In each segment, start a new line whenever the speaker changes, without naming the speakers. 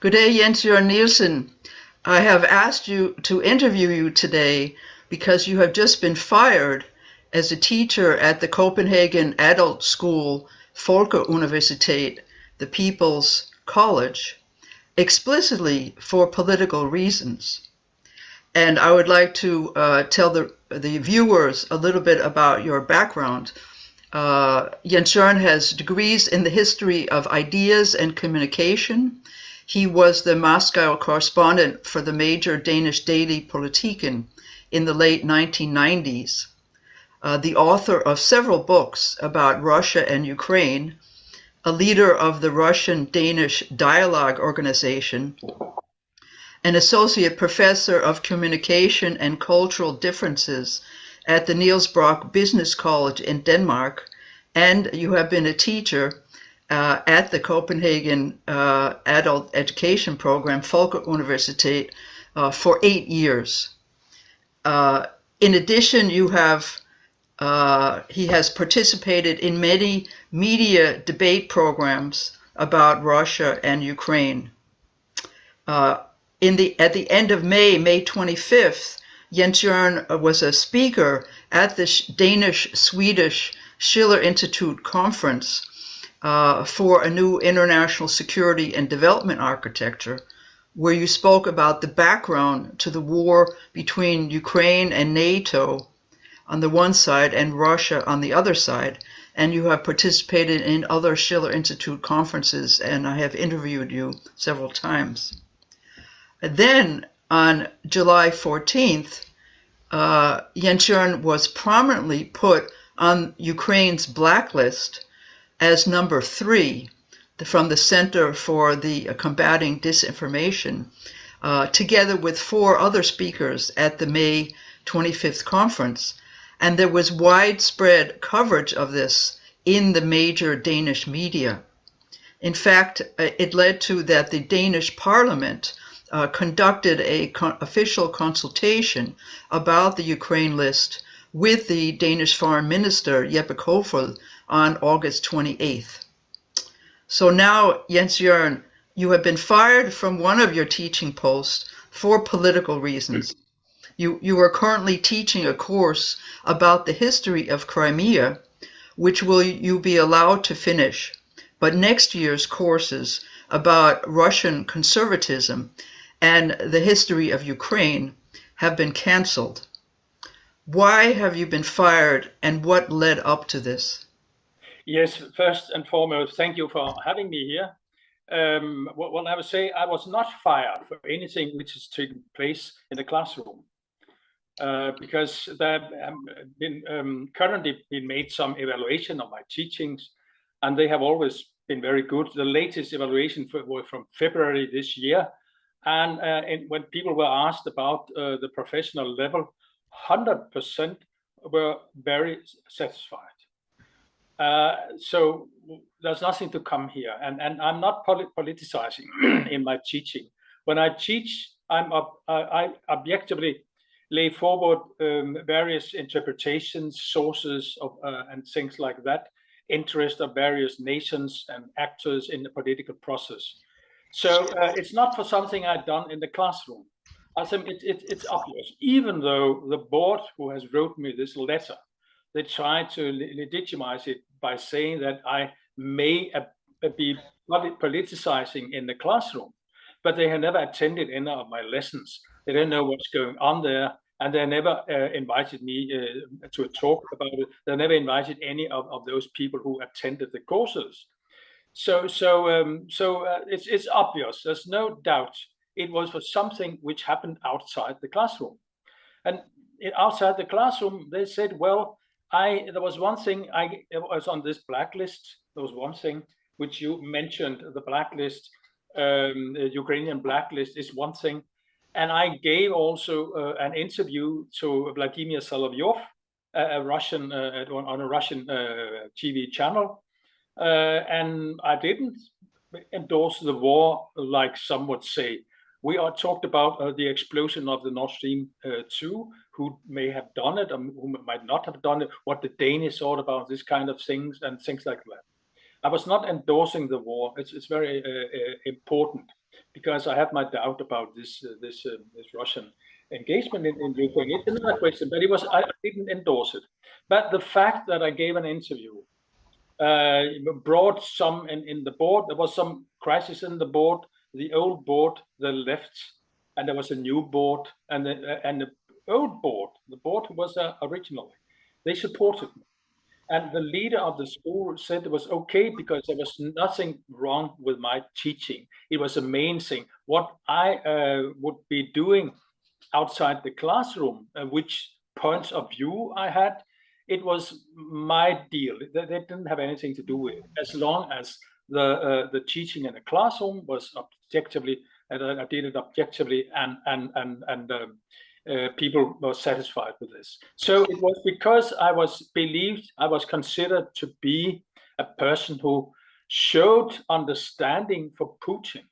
Good day, Jens Jørgen Nielsen. I have asked you to interview you today because you have just been fired as a teacher at the Copenhagen adult school Folkeuniversitet, the People's College, explicitly for political reasons. And I would like to tell the viewers a little bit about your background. Jens Jørgen has degrees in the history of ideas and communication. He was the Moscow correspondent for the major Danish daily Politiken in the late 1990s, the author of several books about Russia and Ukraine, a leader of the Russian-Danish Dialogue Organization, an associate professor of communication and cultural differences at the Niels Brock Business College in Denmark, and you have been a teacher at the Copenhagen adult education program, Folkeuniversitet, for 8 years. In addition, he has participated in many media debate programs about Russia and Ukraine. At the end of May 25th, Jens Jørgen was a speaker at the Danish Swedish Schiller Institute conference for a new international security and development architecture, where you spoke about the background to the war between Ukraine and NATO on the one side and Russia on the other side. And you have participated in other Schiller Institute conferences, and I have interviewed you several times. Then on July 14th, Jens Jørgen was prominently put on Ukraine's blacklist as number 3 from the Center for the Combating Disinformation, together with 4 other speakers at the May 25th conference. And there was widespread coverage of this in the major Danish media. In fact, it led to that the Danish parliament conducted an official consultation about the Ukraine list with the Danish Foreign Minister Jeppe Kofod on August 28th. So now, Jens Jørgen, you have been fired from one of your teaching posts for political reasons. You are currently teaching a course about the history of Crimea, which you be allowed to finish, but next year's courses about Russian conservatism and the history of Ukraine have been canceled. Why have you been fired, and what led up to this?
Yes, first and foremost, thank you for having me here. Well, I would say I was not fired for anything which has taken place in the classroom, because there have currently been made some evaluation of my teachings, and they have always been very good. The latest evaluation was from February this year, and when people were asked about the professional level, 100% were very satisfied. So there's nothing to come here, and I'm not politicizing in my teaching. When I teach, I objectively lay forward various interpretations, sources of and things like that, interest of various nations and actors in the political process. So it's not for something I've done in the classroom. I think it's obvious, even though the board who has wrote me this letter, they try to legitimize it by saying that I may be politicizing in the classroom, but they have never attended any of my lessons. They don't know what's going on there, and they never invited me to talk about it. They never invited any of those people who attended the courses. So it's obvious. There's no doubt it was for something which happened outside the classroom. And outside the classroom, they said, well, there was one thing, I was on this blacklist. There was one thing which you mentioned, the blacklist, the Ukrainian blacklist is one thing. And I gave also an interview to Vladimir Solovyov, a Russian, on a Russian TV channel. And I didn't endorse the war like some would say. We are talked about the explosion of the Nord Stream 2, who may have done it, or who might not have done it, what the Danish thought about this kind of things and things like that. I was not endorsing the war. It's very important. because I have my doubt about this Russian engagement in Ukraine. It's another question, but I didn't endorse it. But the fact that I gave an interview brought some in the board. There was some crisis in the board. The old board, they left, and there was a new board, and the old board, the board who was originally, they supported me. And the leader of the school said it was okay because there was nothing wrong with my teaching. It was amazing what I would be doing outside the classroom, which points of view I had. It was my deal. They didn't have anything to do with it, as long as the teaching in the classroom was objectively, and I did it objectively, and people were satisfied with this. So it was because I was considered to be a person who showed understanding for Putin.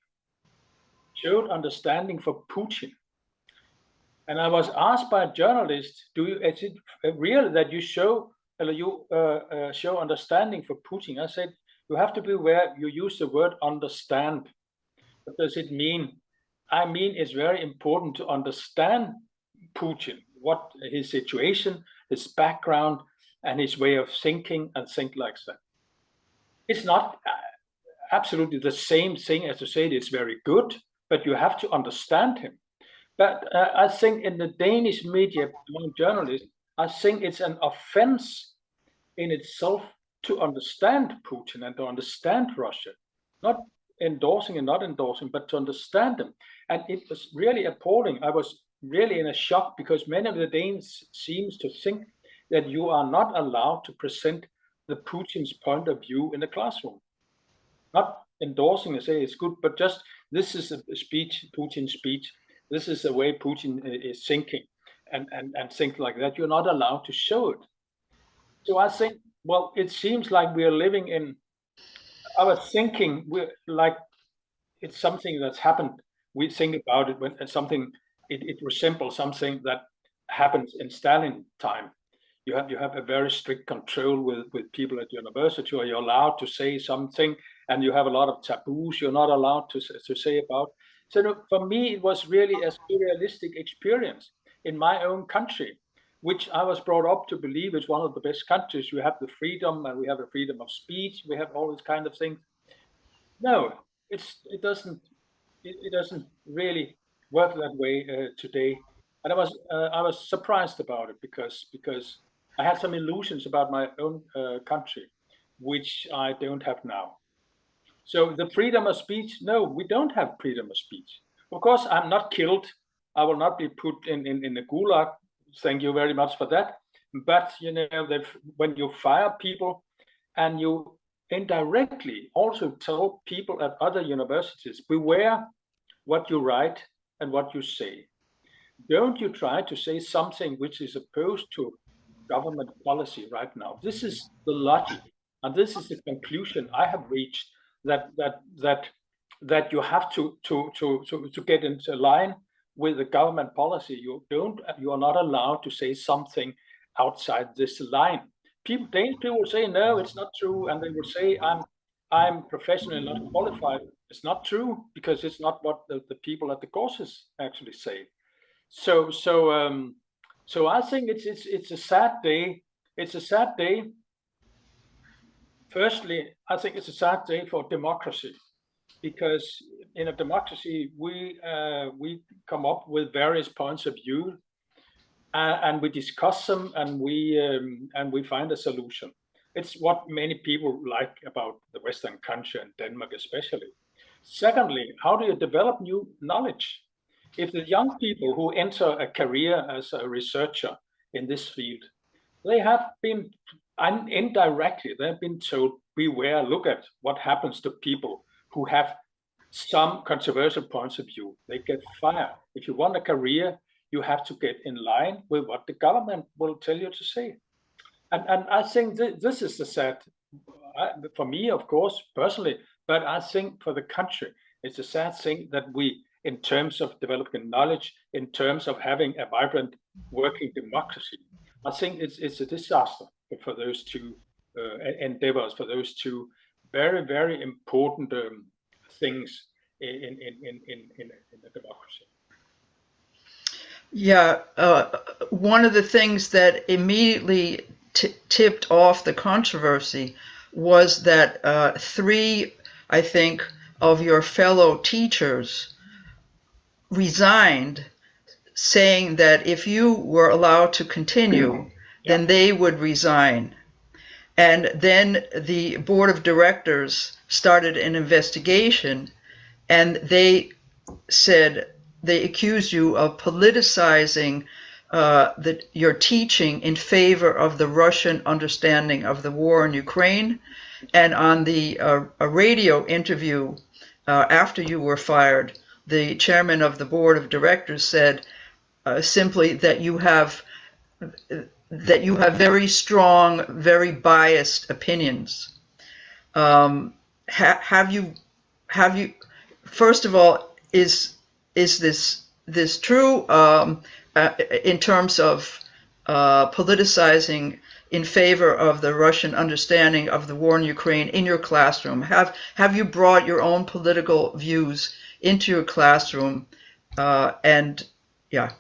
And I was asked by a journalist, is it real that you show understanding for Putin? I said, you have to be aware you use the word understand. What does it mean? I mean, it's very important to understand Putin, what his situation, his background, and his way of thinking, and things like that. It's not absolutely the same thing as to say it's very good, but you have to understand him. But I think in the Danish media, among journalists, I think it's an offense in itself to understand Putin and to understand Russia, not endorsing and not endorsing, but to understand them. And it was really appalling. I was really in a shock because many of the Danes seems to think that you are not allowed to present the Putin's point of view in the classroom. Not endorsing and say it's good, but just this is a speech, Putin's speech. This is the way Putin is thinking, and things like that. You're not allowed to show it. So I think, well, it seems like we are living in our thinking. We're like it's something that's happened. We think about it when something it resembles something that happens in Stalin time. You have a very strict control with people at university, or you're allowed to say something, and you have a lot of taboos you're not allowed to say about. So for me, it was really a surrealistic experience in my own country, which I was brought up to believe is one of the best countries. You have the freedom, and we have the freedom of speech. We have all these kind of things. No, it doesn't really work that way today. And I was surprised about it because I had some illusions about my own country, which I don't have now. So the freedom of speech, no, we don't have freedom of speech. Of course, I'm not killed. I will not be put in the gulag. Thank you very much for that. But you know that when you fire people and you indirectly also tell people at other universities, beware what you write and what you say. Don't you try to say something which is opposed to government policy right now. This is the logic, and this is the conclusion I have reached, that you have to get into line with the government policy. You are not allowed to say something outside this line. Danish people will say no, it's not true, and they will say I'm professionally not qualified. It's not true because it's not what the people at the courses actually say. So I think it's a sad day. It's a sad day. Firstly, I think it's a sad day for democracy, because in a democracy we come up with various points of view, and we discuss them, and we find a solution. It's what many people like about the Western country, and Denmark especially. Secondly, how do you develop new knowledge? If the young people who enter a career as a researcher in this field, they have been indirectly, they've been told, beware, look at what happens to people who have some controversial points of view. They get fired. If you want a career, you have to get in line with what the government will tell you to say. And I think this is the sad, for me, of course, personally, but I think for the country, it's a sad thing that we, in terms of developing knowledge, in terms of having a vibrant working democracy, I think it's a disaster for those two endeavors, for those two very, very important things in a democracy.
Yeah, one of the things that immediately tipped off the controversy was that 3, I think, of your fellow teachers resigned, saying that if you were allowed to continue, then they would resign. And then the board of directors started an investigation, and they accused you of politicizing your teaching in favor of the Russian understanding of the war in Ukraine. And on a radio interview after you were fired, the chairman of the board of directors said simply that you have very strong, very biased opinions. Have you? First of all, is this true in terms of politicizing in favor of the Russian understanding of the war in Ukraine in your classroom? Have you brought your own political views into your classroom? And yeah.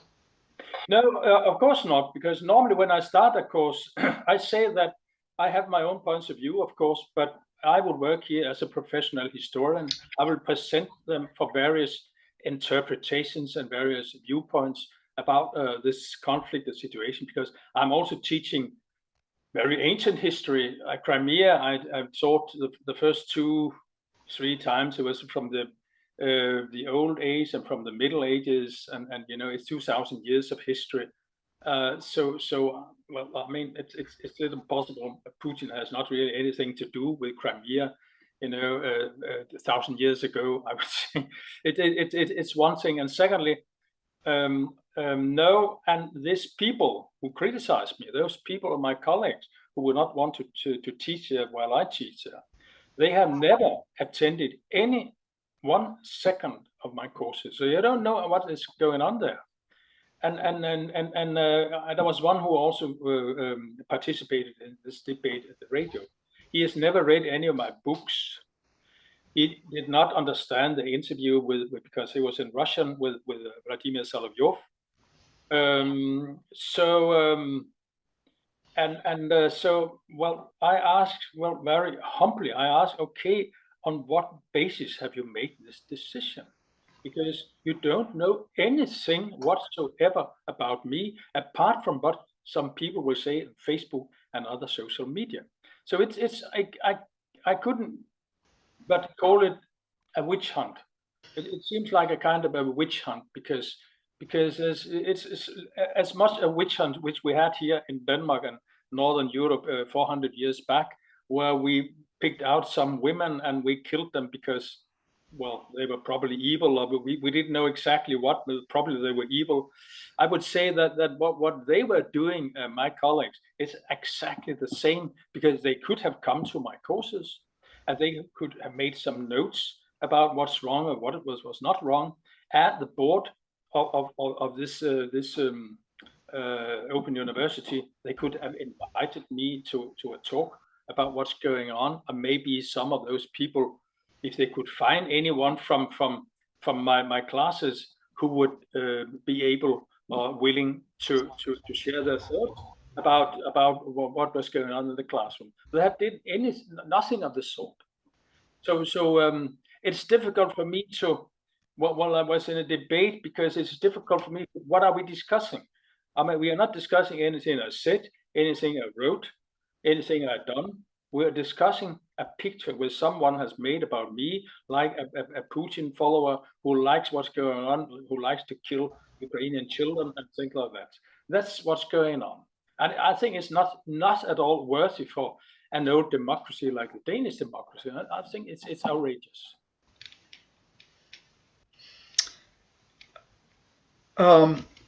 No, of course not, because normally when I start a course, I say that I have my own points of view, of course, but I will work here as a professional historian. I will present them for various interpretations and various viewpoints about this conflict, the situation, because I'm also teaching very ancient history. Crimea, I taught the first 2-3 times. It was from the old age and from the Middle Ages, and you know, it's 2,000 years of history. Well, I mean, it's a little impossible. Putin has not really anything to do with Crimea, you know, 1,000 years ago. I would say it's one thing, and secondly, no, and these people who criticize me, those people are my colleagues who would not want to teach there while I teach there. They have never attended any 1 second of my courses, so you don't know what is going on there. And there was one who also participated in this debate at the radio. He has never read any of my books. He did not understand the interview because he was in Russian with Vladimir Solovyov. So well, I asked, well, very humbly, I asked, okay, on what basis have you made this decision? Because you don't know anything whatsoever about me, apart from what some people will say on Facebook and other social media. So I couldn't but call it a witch hunt. It seems like a kind of a witch hunt because it's as much a witch hunt which we had here in Denmark and Northern Europe 400 years back, where we picked out some women and we killed them because, well, they were probably evil, or we didn't know exactly what, but probably they were evil. I would say that what they were doing, my colleagues, is exactly the same, because they could have come to my courses and they could have made some notes about what's wrong or what was not wrong. At the board of this Open University, they could have invited me to a talk about what's going on, and maybe some of those people, if they could find anyone from my classes who would be able or willing to share their thoughts about what was going on in the classroom. That did nothing of the sort. So it's difficult for me to, well, I was in a debate because it's difficult for me. What are we discussing? I mean, we are not discussing anything I said, anything I wrote, anything I've done. We're discussing a picture which someone has made about me, like a Putin follower who likes what's going on, who likes to kill Ukrainian children and things like that. That's what's going on. And I think it's not at all worthy for an old democracy like the Danish democracy. I think it's outrageous.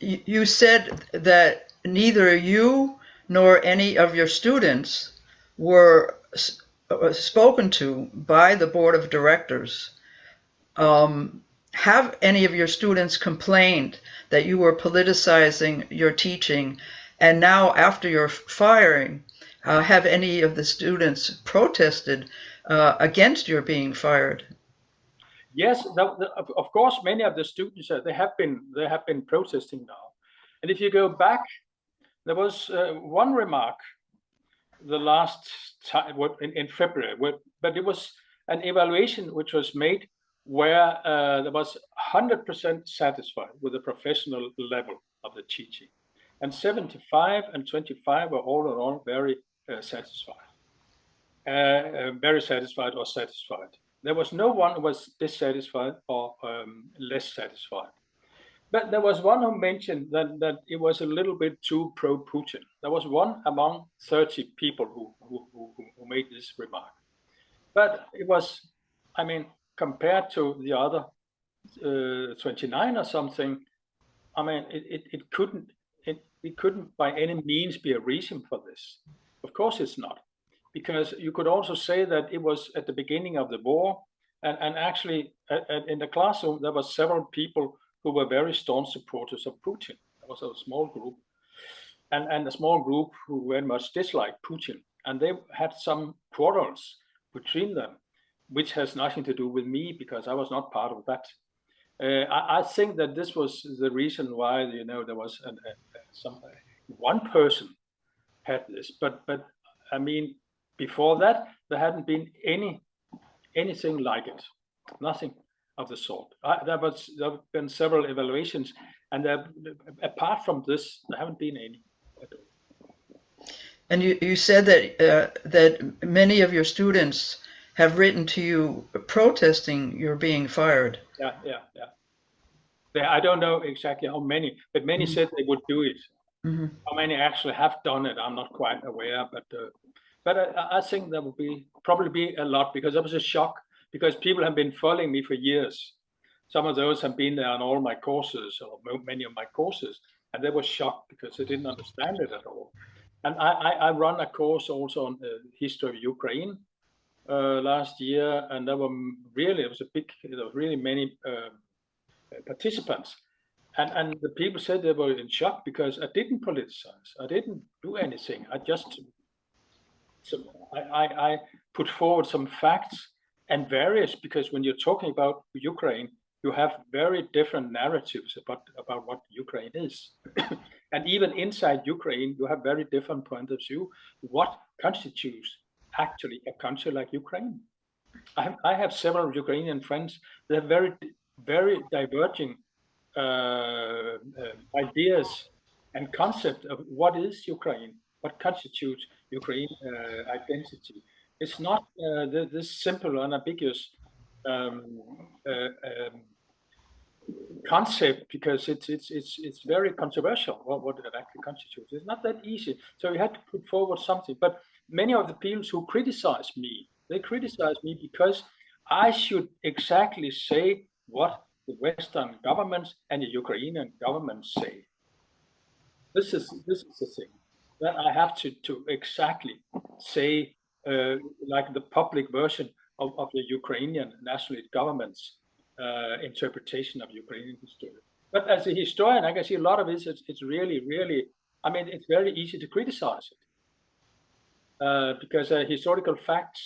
You said that neither you nor any of your students were spoken to by the board of directors. Have any of your students complained that you were politicizing your teaching? And now, after your firing, have any of the students protested against your being fired?
Yes, of course, many of the students they have been protesting now, and if you go back, there was one remark the last time in February, but it was an evaluation which was made where there was 100% satisfied with the professional level of the teaching, and 75 and 25 were all in all very satisfied. Very satisfied or satisfied. There was no one who was dissatisfied or less satisfied. But there was one who mentioned that it was a little bit too pro-Putin. There was one among 30 people who made this remark. But it was, I mean, compared to the other 29 or something, I mean, it couldn't by any means be a reason for this. Of course it's not. Because you could also say that it was at the beginning of the war, and actually in the classroom there were several people who were very staunch supporters of Putin. There was a small group, and a small group who very much disliked Putin, and they had some quarrels between them, which has nothing to do with me because I was not part of that. I think that this was the reason why there was one person had this, but I mean. Before that, there hadn't been anything like it, nothing of the sort. There have been several evaluations, and apart from this, there haven't been any at all.
And you said that many of your students have written to you protesting your being fired.
Yeah. I don't know exactly how many, but many said they would do it. Mm-hmm. How many actually have done it, I'm not quite aware, but I think there will probably be a lot, because that was a shock, because people have been following me for years. Some of those have been there on all my courses, or many of my courses, and they were shocked because they didn't understand it at all. And I run a course also on the history of Ukraine last year, and there were really many participants. And the people said they were in shock because I didn't politicize. I didn't do anything. I put forward some facts and various, because when you're talking about Ukraine, you have very different narratives about what Ukraine is. And even inside Ukraine, you have very different points of view. What constitutes actually a country like Ukraine? I have several Ukrainian friends that have very, very diverging ideas and concept of what is Ukraine, what constitutes Ukraine identity. It's not this simple, unambiguous concept, because it's very controversial what it actually constitutes. It's not that easy. So we had to put forward something. But many of the people who criticize me, they criticize me because I should exactly say what the Western governments and the Ukrainian government say. This is the thing. That I have to exactly say, like the public version of the Ukrainian nationalist government's interpretation of Ukrainian history. But as a historian, I can see a lot of it. It's really, I mean, it's very easy to criticize it because historical facts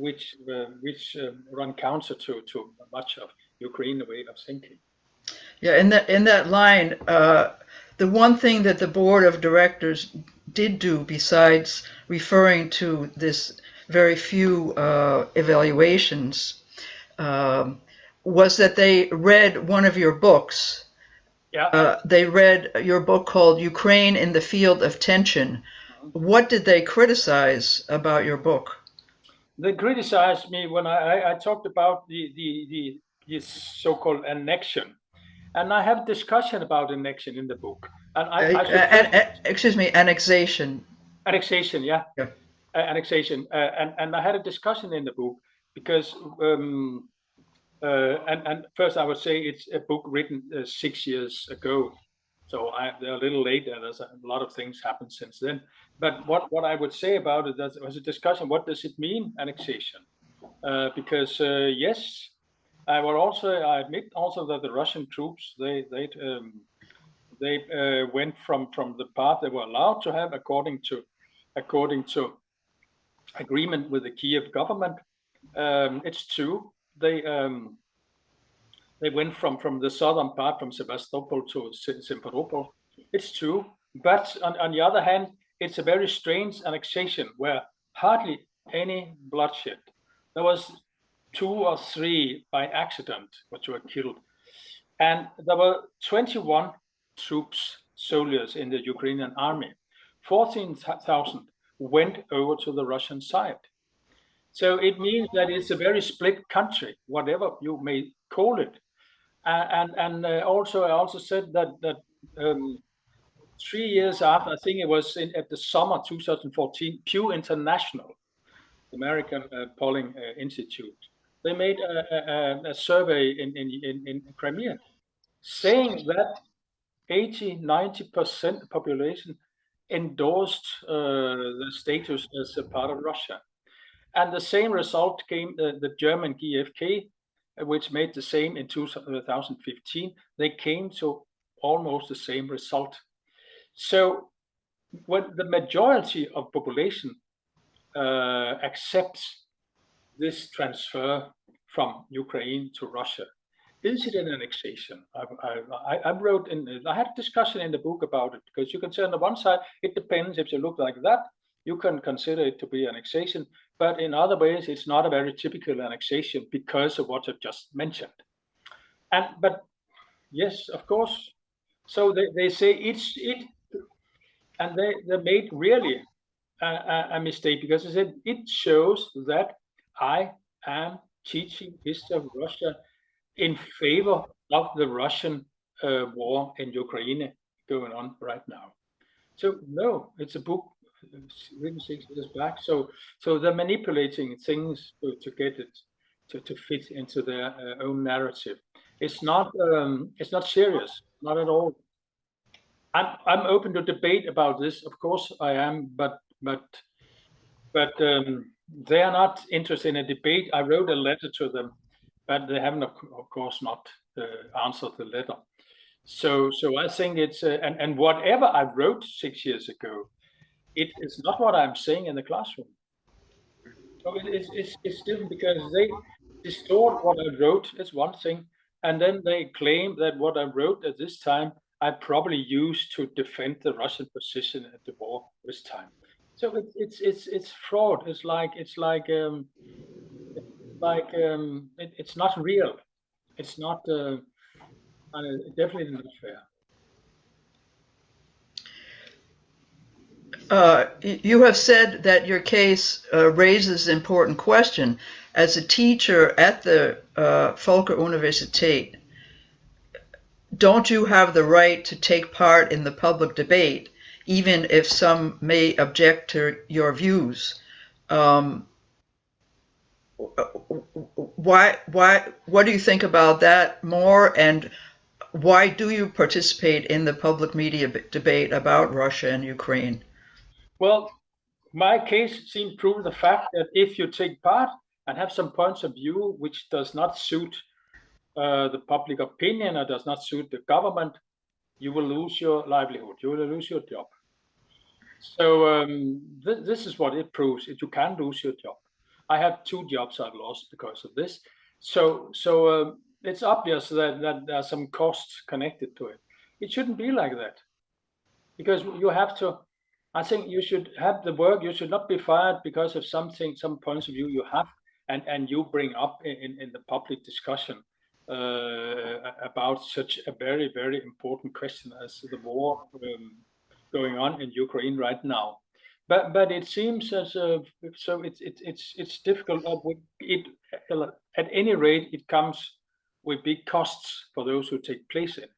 which run counter to much of Ukrainian way of thinking.
Yeah, in that line, the one thing that the board of directors did do, besides referring to this very few evaluations, was that they read one of your books.
Yeah.
They read your book called Ukraine in the Field of Tension. What did they criticize about your book?
They criticized me when I talked about this so-called annexion. And I have discussion about annexion in the book. And
excuse me, annexation.
Annexation, yeah. Annexation. And I had a discussion in the book because, and first I would say it's a book written 6 years ago. So they're a little late, and there's a lot of things happened since then. But what I would say about it, that was a discussion. What does it mean, annexation? Because yes, I admit also that the Russian troops they went from the path they were allowed to have according to agreement with the Kiev government. It's true. They went from the southern part, from Sevastopol to Simferopol. It's true. But on the other hand, it's a very strange annexation where hardly any bloodshed. There was 2 or 3 by accident which were killed. And there were 21 soldiers in the Ukrainian army. 14,000 went over to the Russian side. So it means that it's a very split country, whatever you may call it. And also, I also said that 3 years after, I think it was at the summer 2014, Pew International, American polling institute, they made a survey in Crimea, saying that 80–90% of the population endorsed the status as a part of Russia. And the same result came, the German GfK, which made the same in 2015. They came to almost the same result. So when the majority of population accepts this transfer from Ukraine to Russia, is it an annexation? I wrote I had a discussion in the book about it, because you can say on the one side, it depends. If you look like that, you can consider it to be annexation, but in other ways, it's not a very typical annexation because of what I've just mentioned. But yes, of course. So they say and they made really a mistake, because they said it shows that I am teaching history of Russia in favor of the Russian war in Ukraine going on right now. So no, it's a book written 6 years back. So they're manipulating things to get it to fit into their own narrative. It's not serious, not at all. I'm open to debate about this. Of course I am, but they are not interested in a debate. I wrote a letter to them, but they haven't, of course, not answered the letter. So I think it's and whatever I wrote 6 years ago, it is not what I'm saying in the classroom. So it's different, because they distort what I wrote. It's one thing, and then they claim that what I wrote at this time I probably used to defend the Russian position at the war this time. So it's fraud. It's not real. It's not definitely not fair.
You have said that your case raises an important question. As a teacher at the Folkeuniversitet, don't you have the right to take part in the public debate, even if some may object to your views? What do you think about that more, and why do you participate in the public media debate about Russia and Ukraine?
Well, my case seems to prove the fact that if you take part and have some points of view which does not suit the public opinion or does not suit the government, you will lose your livelihood. You will lose your job. So this is what it proves. You can lose your job. I have 2 jobs I've lost because of this. So it's obvious that there are some costs connected to it. It shouldn't be like that, because you have to. I think you should have the work. You should not be fired because of some points of view you have, and you bring up in the public discussion about such a very, very important question as the war going on in Ukraine right now. But it seems as so it's difficult. At any rate, it comes with big costs for those who take place in it.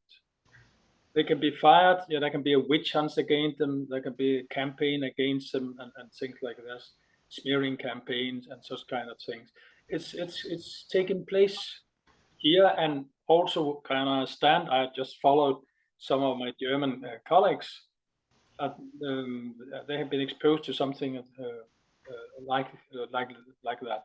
They can be fired. Yeah, there can be a witch hunt against them. There can be a campaign against them and things like this, smearing campaigns and such kind of things. It's taken place here, and also can I understand. I just followed some of my German colleagues. They have been exposed to something like that.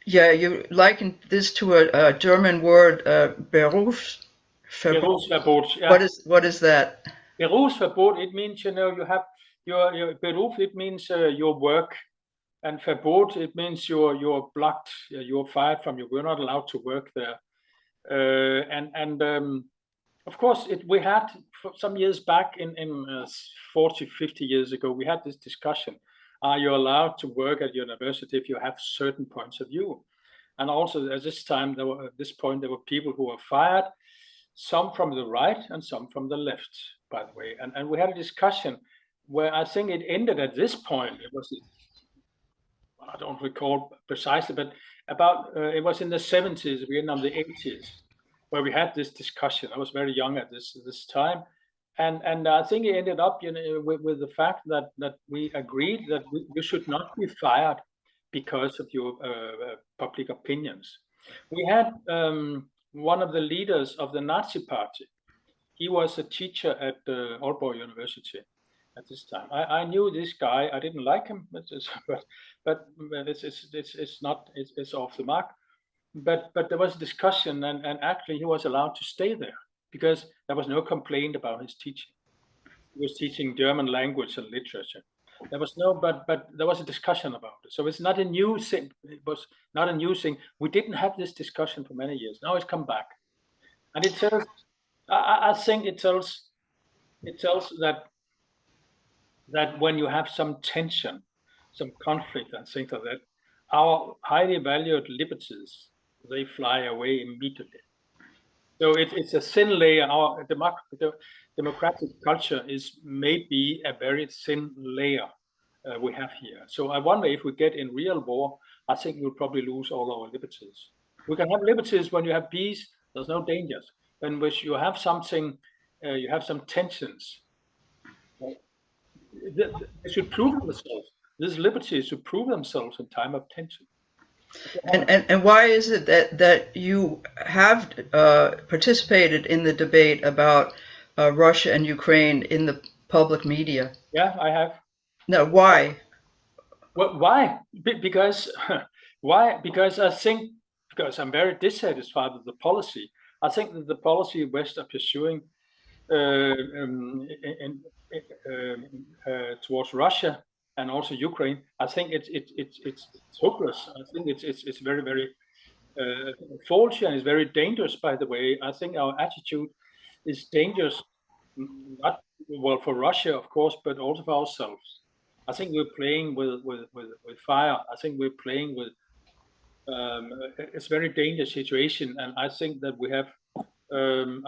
Yeah, you liken this to a German word, Berufsverbot.
Yeah.
What is that?
Berufsverbot. It means you have your Beruf. It means your work. And verbot, it means you're blocked, you're fired from, you're not allowed to work there. Of course, we had some years back, in 40, 50 years ago, we had this discussion. Are you allowed to work at university if you have certain points of view? And also at this time, there were people who were fired, some from the right and some from the left, by the way. And we had a discussion where I think it ended at this point. It was, I don't recall precisely, but about it was in the 70s, beginning of the 80s, where we had this discussion. I was very young at this time, and I think it ended up, with the fact that we agreed that you should not be fired because of your public opinions. We had one of the leaders of the Nazi party. He was a teacher at Aalborg University at this time. I knew this guy. I didn't like him, but it's off the mark. But there was a discussion, and actually he was allowed to stay there because there was no complaint about his teaching. He was teaching German language and literature. There was no, but there was a discussion about it. So it's not a new thing. It was not a new thing. We didn't have this discussion for many years. Now it's come back, and it tells. I think it tells that when you have some tension, some conflict, and things like that, our highly valued liberties, they fly away immediately. So it's a thin layer. Our democratic culture is maybe a very thin layer we have here. So I wonder if we get in real war, I think we'll probably lose all our liberties. We can have liberties when you have peace. There's no dangers. When which you have something, you have some tensions. They should prove themselves. These liberties should prove themselves in time of tension.
And why is it that you have participated in the debate about Russia and Ukraine in the public media?
Yeah, I have.
No, why?
Well, why? Because why? Because I think, because I'm very dissatisfied with the policy. I think that the policy West are pursuing towards Russia and also Ukraine, I think it's hopeless. I think it's very, very faulty, and it's very dangerous. By the way, I think our attitude is dangerous, not well for Russia, of course, but also for ourselves. I think we're playing with fire. I think we're playing with it's a very dangerous situation, and I think that we have.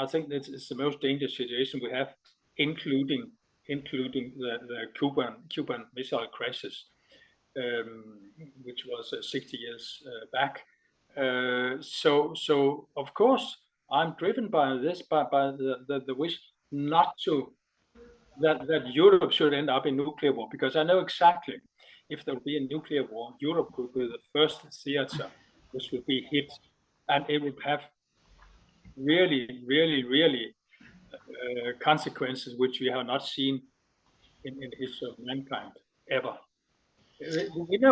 I think it's the most dangerous situation we have, including the Cuban Missile Crisis, which was 60 years back. So of course I'm driven by this, by the wish not to that Europe should end up in nuclear war, because I know exactly if there will be a nuclear war, Europe will be the first theater which will be hit, and it would have really consequences which we have not seen in the history of mankind ever.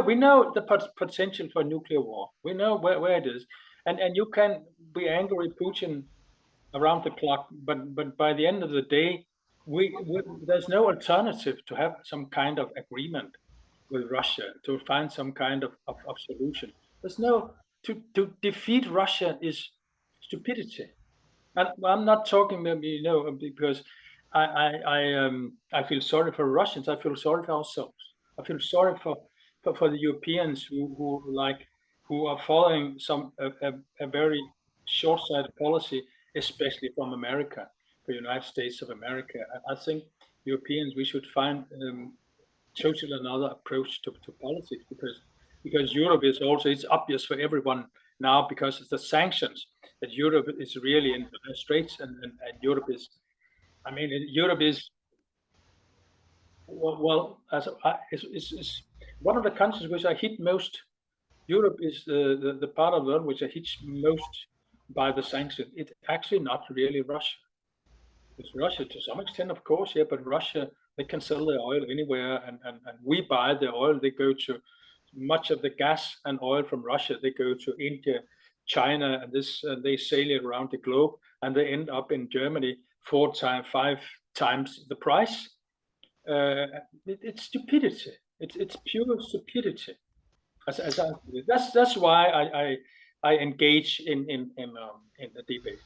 We know the potential for nuclear war. We know where it is, and you can be angry at Putin around the clock, but by the end of the day, there's no alternative to have some kind of agreement with Russia, to find some kind of solution. There's no to defeat Russia is stupidity. And I'm not talking, because I feel sorry for Russians. I feel sorry for ourselves. I feel sorry for the Europeans who are following a very short-sighted policy, especially from America, the United States of America. I think Europeans, we should find totally another approach to politics, because Europe is also, it's obvious for everyone now, because it's the sanctions, that Europe is really in the straits, and Europe is, Europe is, is one of the countries which are hit most. Europe is the part of the world which are hit most by the sanctions. It's actually not really Russia. It's Russia to some extent, of course, yeah, but Russia, they can sell their oil anywhere, and we buy the oil. They go to much of the gas and oil from Russia. They go to India, China, and they sail it around the globe, and they end up in Germany 5 times the price. It's stupidity. It's pure stupidity. That's why I engage in the debate.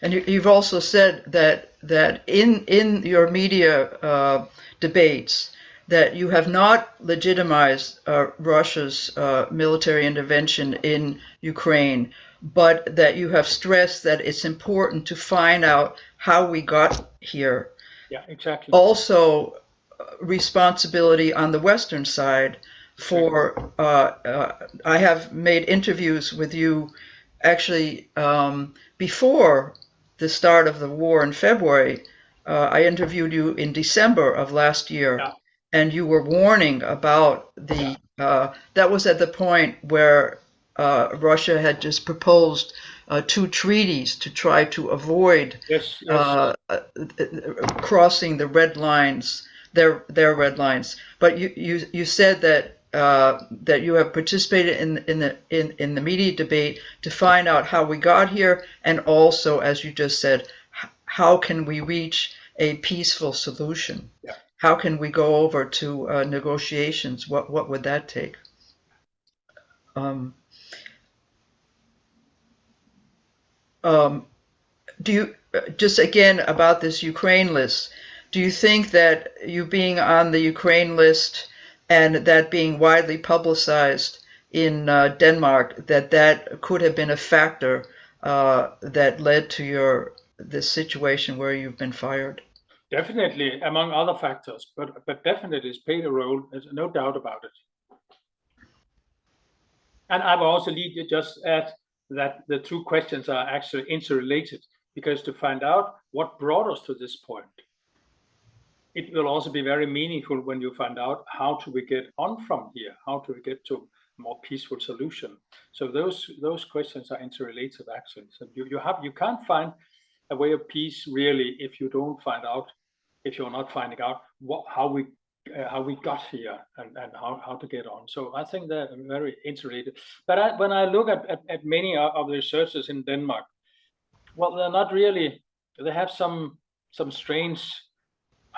And you've also said that in your media debates that you have not legitimized Russia's military intervention in Ukraine, but that you have stressed that it's important to find out how we got here.
Yeah, exactly.
Also, responsibility on the Western side for, I have made interviews with you actually before the start of the war in February. I interviewed you in December of last year,
yeah.
And you were warning about the, that was at the point where Russia had just proposed 2 treaties to try to avoid crossing the red lines, their red lines. But you said that that you have participated in the media debate to find out how we got here, and also, as you just said, how can we reach a peaceful solution?
Yeah.
How can we go over to negotiations? What would that take? Do you, just again about this Ukraine list, do you think that you being on the Ukraine list and that being widely publicized in Denmark, that could have been a factor that led to this situation where you've been fired?
Definitely, among other factors, but definitely it's played a role. There's no doubt about it. And I will also just add that the 2 questions are actually interrelated, because to find out what brought us to this point, it will also be very meaningful when you find out how do we get on from here, how do we get to a more peaceful solution. So those questions are interrelated actually. So you can't find a way of peace really if you don't find out, if you're not finding out how we got here and how to get on. So I think they're very interrelated. But when I look at many of the researchers in Denmark, well, they're not really. They have some strange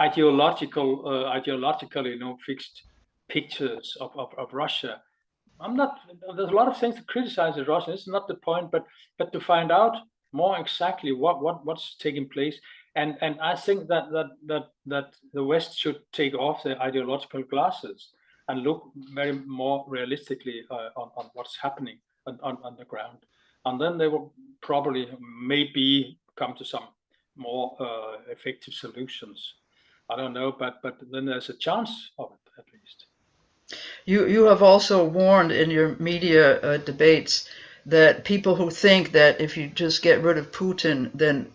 ideologically, fixed pictures of Russia. There's a lot of things to criticize in Russia. It's not the point, but to find out more exactly what's taking place. And I think that the West should take off their ideological glasses and look very more realistically on what's happening on the ground. And then they will probably maybe come to some more effective solutions. I don't know, but then there's a chance of it at least.
You have also warned in your media debates that people who think that if you just get rid of Putin, then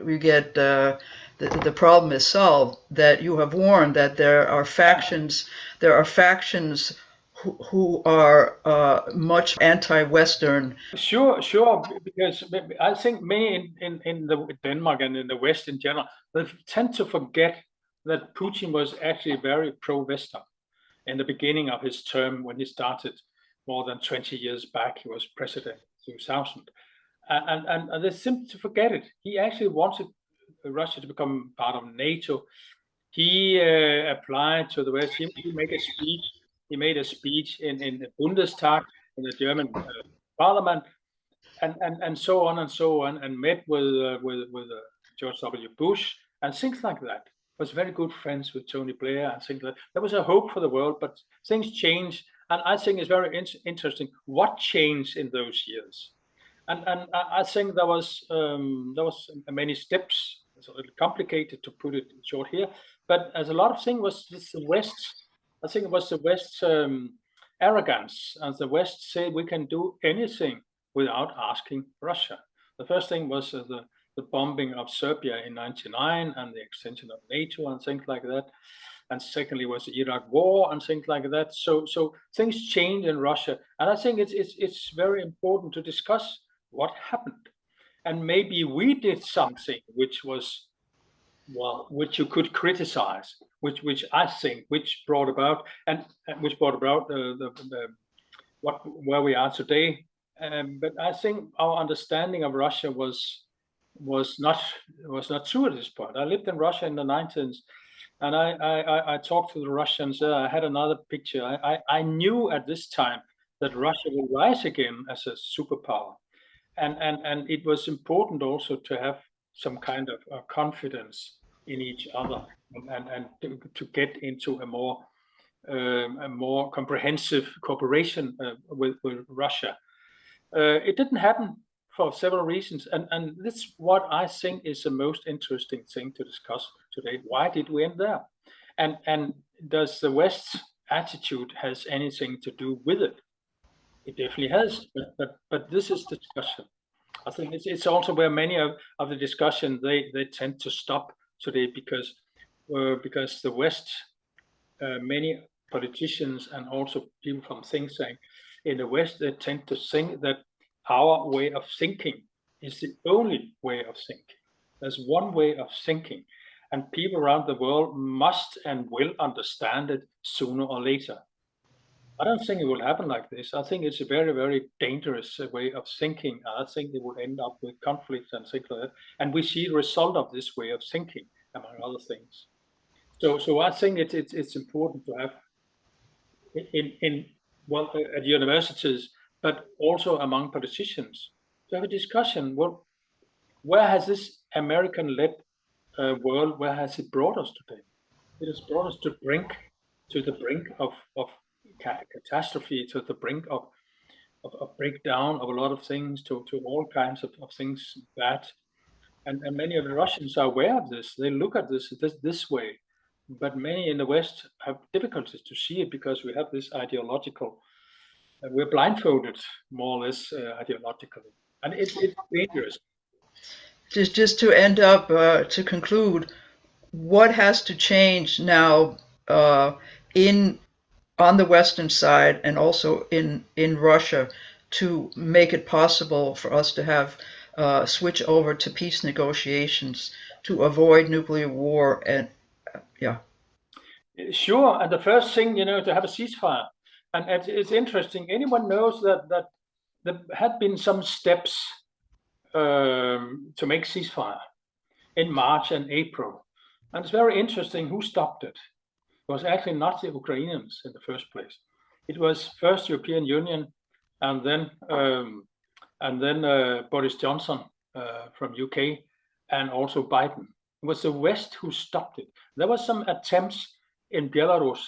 we get the problem is solved. That you have warned that there are factions who are much anti-Western.
Sure, because I think many in Denmark and in the West in general, they tend to forget that Putin was actually very pro-Western in the beginning of his term when he started more than 20 years back. He was president in 2000. And they seem to forget it. He actually wanted Russia to become part of NATO. He applied to the West. He made a speech. He made a speech in the Bundestag, in the German parliament, and so on and so on, and met with George W. Bush and things like that. Was very good friends with Tony Blair and things like that. There was a hope for the world, but things changed, and I think it's very interesting what changed in those years. And I think there was many steps. It's a little complicated to put it short here, but as a lot of things was the West. I think it was the West's arrogance, and the West said we can do anything without asking Russia. The first thing was the bombing of Serbia in '99 and the extension of NATO and things like that. And secondly was the Iraq war and things like that. So things changed in Russia, and I think it's very important to discuss what happened. And maybe we did something which was, well, which you could criticize, which I think brought about where we are today. But I think our understanding of Russia was not true at this point. I lived in Russia in the 90s, And I talked to the Russians. I had another picture. I knew at this time that Russia will rise again as a superpower, and it was important also to have some kind of confidence in each other, and to get into a more comprehensive cooperation with Russia. It didn't happen for several reasons, and this is what I think is the most interesting thing to discuss today. Why did we end there? And does the West's attitude has anything to do with it? It definitely has, but this is the discussion. I think it's also where many of the discussion they tend to stop today, because the West, many politicians and also people from think tank in the West, they tend to think that our way of thinking is the only way of thinking. There's one way of thinking, and people around the world must and will understand it sooner or later. I don't think it will happen like this. I think it's a very, very dangerous way of thinking. I think it will end up with conflicts and things like that. And we see the result of this way of thinking, among other things. So I think it's important to have at universities, but also among politicians, to have a discussion. Well, where has this American-led world, where has it brought us today? It has brought us to the brink of catastrophe, to the brink of breakdown of a lot of things, to all kinds of things bad. And many of the Russians are aware of this. They look at this way, but many in the West have difficulties to see it, because we have this ideological, we're blindfolded more or less ideologically, and it's dangerous.
Just to end up, to conclude, what has to change now on the Western side and also in Russia to make it possible for us to have switch over to peace negotiations to avoid nuclear war? And
Sure, and the first thing, to have a ceasefire. And it's interesting. Anyone knows that there had been some steps to make ceasefire in March and April, and it's very interesting who stopped it. It was actually not the Ukrainians in the first place. It was first European Union, and then Boris Johnson from UK, and also Biden. It was the West who stopped it. There were some attempts in Belarus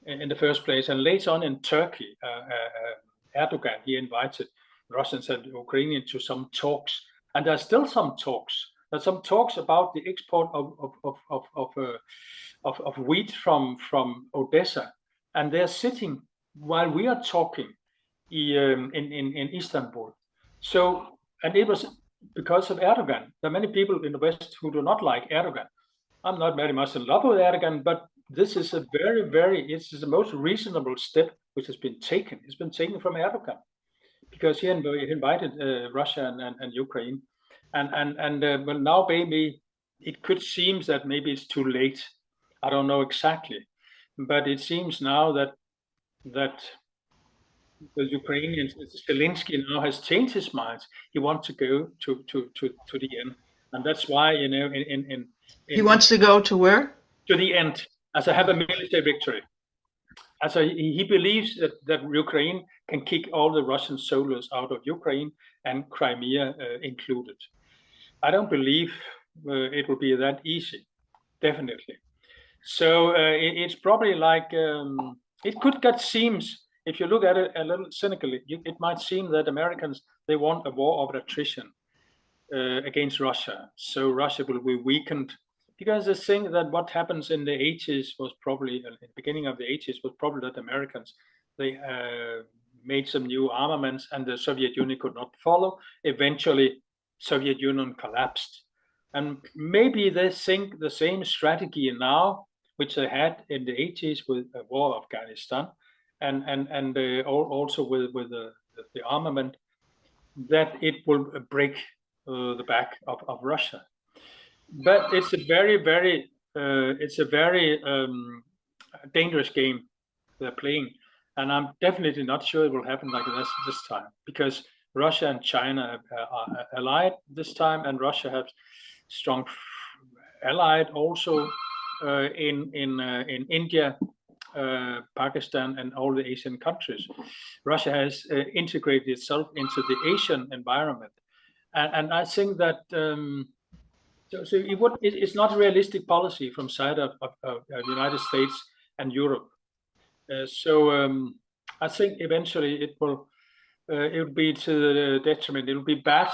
in the first place, and later on in Turkey, Erdogan, he invited Russians and Ukrainians to some talks, and there are still some talks. There's some talks about the export of wheat from Odessa, and they're sitting while we are talking in Istanbul. So, and it was because of Erdogan. There are many people in the West who do not like Erdogan. I'm not very much in love with Erdogan, but this is a it's the most reasonable step which has been taken. It's been taken from Erdogan, because he invited Russia and Ukraine, and well, now maybe it could seem that maybe it's too late. I don't know exactly, but it seems now that the Ukrainian Zelensky now has changed his mind. He wants to go to the end, and that's why
he wants to go to where?
To the end, as I have a military victory. As he believes that Ukraine can kick all the Russian soldiers out of Ukraine, and Crimea included. I don't believe it will be that easy, definitely. So it's probably like, it could get seems, if you look at it a little cynically, it might seem that Americans, they want a war of attrition against Russia. So Russia will be weakened, because the thing that what happens in the 80s was probably, in the beginning of the 80s, was probably that Americans, they made some new armaments, and the Soviet Union could not follow. Eventually, Soviet Union collapsed. And maybe they think the same strategy now, which they had in the 80s with the war of Afghanistan, and also with the armament, that it will break the back of Russia. But it's a very dangerous game they're playing, and I'm definitely not sure it will happen like this time, because Russia and China are allied this time, and Russia has strong allied also in India, Pakistan, and all the Asian countries. Russia has integrated itself into the Asian environment, and I think that it's not a realistic policy from side of the United States and Europe. I think eventually it will be to the detriment. It will be bad.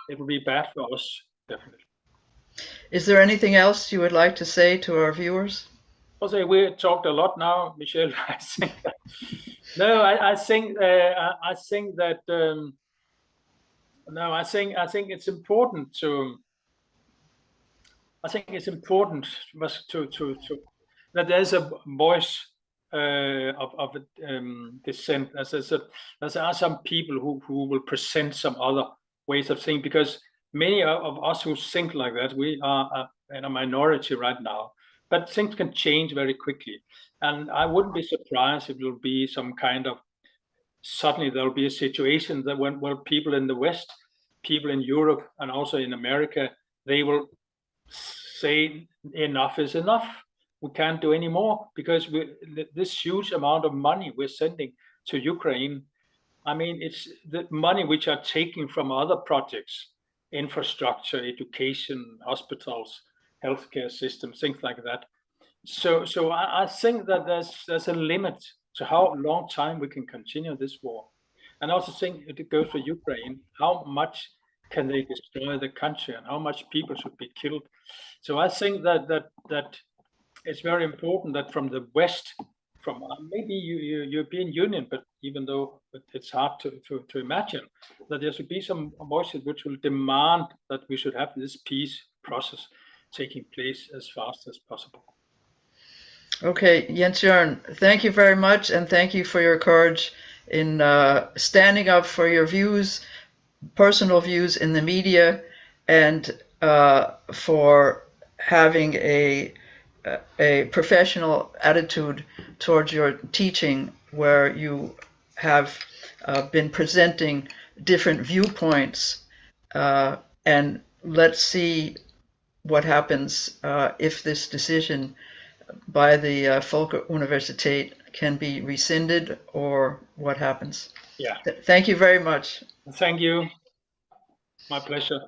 It will be bad for us, definitely.
Is there anything else you would like to say to our viewers?
Jose, we talked a lot now, Michelle. I think that, no, I think that no, I think it's important to. I think it's important to that there's a voice of dissent. As I said, there are some people who will present some other ways of thinking, because many of us who think like that, we are in a minority right now. But things can change very quickly, and I wouldn't be surprised if it will be some kind of suddenly there will be a situation that where people in the West, people in Europe, and also in America, they will say enough is enough. We can't do any more, because this huge amount of money we're sending to Ukraine. I mean, it's the money which are taken from other projects, infrastructure, education, hospitals, healthcare systems, things like that. So I think that there's a limit to how long time we can continue this war. And I also think it goes for Ukraine, how much can they destroy the country and how much people should be killed. So I think that it's very important that from the West, from maybe European Union, but even though it's hard to imagine, that there should be some voices which will demand that we should have this peace process taking place as fast as possible.
Okay, Jens Jørgen, thank you very much, and thank you for your courage in standing up for your views, personal views in the media, and for having a professional attitude towards your teaching, where you have been presenting different viewpoints, and let's see what happens if this decision by the Folkeuniversitet can be rescinded, or what happens.
Yeah.
Thank you very much.
Thank you. My pleasure.